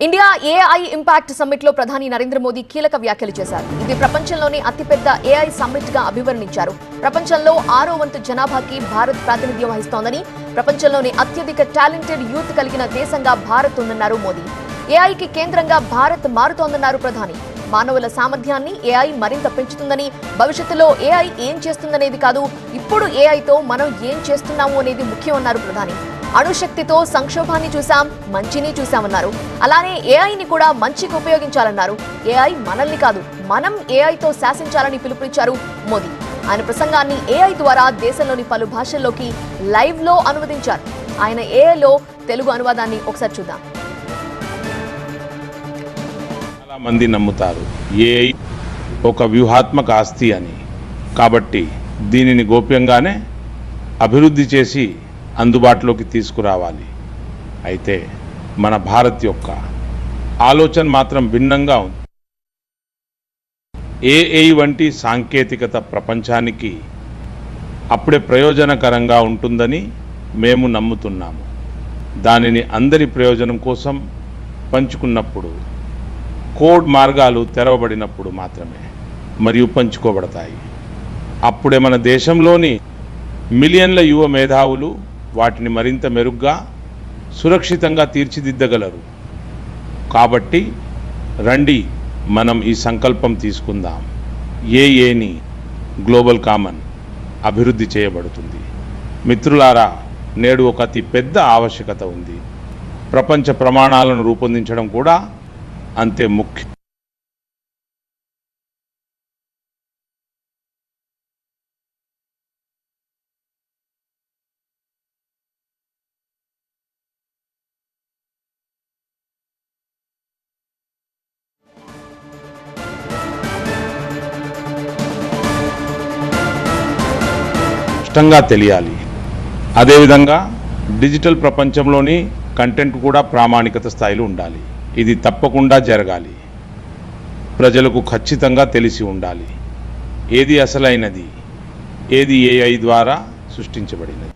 India AI impact summit లో ప్రధాని నరేంద్ర మోదీ కీలక వ్యాఖ్యలు చేశారు. ఇది ప్రపంచంలోని అతిపెద్ద ఏఐ సమ్మిట్ గా అభివర్ణించారు. ప్రపంచంలో 6వ వంతు జనాభాకి భారత్ ప్రాతినిధ్యం వహిస్తోందని, ప్రపంచంలోని అత్యధిక టాలెంటెడ్ యూత్ కలిగిన దేశంగా భారత్ ఉందన్నారు మోదీ. ఏఐకి కేంద్రంగా భారత్ మారుతోందన్నారు ప్రధాని. మానవుల సామర్థ్యాన్ని ఏఐ మరింత పెంచుతుందని, భవిష్యత్తులో ఏఐ ఏం చేస్తుందనేది కాదు, ఇప్పుడు ఏఐతో మనం ఏం చేస్తున్నాము అనేది ముఖ్యమన్నారు ప్రధాని. అణుశక్తితో సంక్షోభాన్ని చూశాం, మంచిని చూశామన్నారు. అలానే ఏఐని కూడా మంచికి ఉపయోగించాలన్నారు. ఏఐ మనల్ని కాదు, మనం ఏఐతో శాసించాలని పిలుపునిచ్చారు మోదీ. ఆయన ప్రసంగాన్ని ఏఐ ద్వారా దేశంలోని పలు భాషల్లోకి లైవ్ లో అనువదించారు. ఆయన ఏఐలో తెలుగు అనువాదాన్ని ఒకసారి చూద్దాం. చాలా మంది నమ్ముతారు ఏఐ ఒక వ్యూహాత్మక ఆస్తి అని. కాబట్టి దీనిని గోప్యంగానే అభివృద్ధి చేసి అందుబాటులోకి తీసుకురావాలి. అయితే మన భారత్ యొక్క ఆలోచన మాత్రం భిన్నంగా ఉంది. ఏఐ వంటి సాంకేతికత ప్రపంచానికి అప్పుడే ప్రయోజనకరంగా ఉంటుందని మేము నమ్ముతున్నాము. దానిని అందరి ప్రయోజనం కోసం పంచుకున్నప్పుడు, కోడ్ మార్గాలు తెరవబడినప్పుడు మాత్రమే మరియు పంచుకోబడతాయి. అప్పుడే మన దేశంలోని మిలియన్ల యువ మేధావులు వాటిని మరింత మెరుగ్గా, సురక్షితంగా తీర్చిదిద్దగలరు. కాబట్టి రండి, మనం ఈ సంకల్పం తీసుకుందాం. ఏఐని గ్లోబల్ కామన్ అభివృద్ధి చేయబడుతుంది. మిత్రులారా, నేడు ఒక అతి పెద్ద ఆవశ్యకత ఉంది. ప్రపంచ ప్రమాణాలను రూపొందించడం కూడా అంతే ముఖ్యం. స్పష్టంగా తెలియాలి. అదేవిధంగా డిజిటల్ ప్రపంచంలోని కంటెంట్ కూడా ప్రామాణికత స్థాయిలో ఉండాలి. ఇది తప్పకుండా జరగాలి. ప్రజలకు ఖచ్చితంగా తెలిసి ఉండాలి ఏది అసలైనది, ఏది ఏఐ ద్వారా సృష్టించబడినది.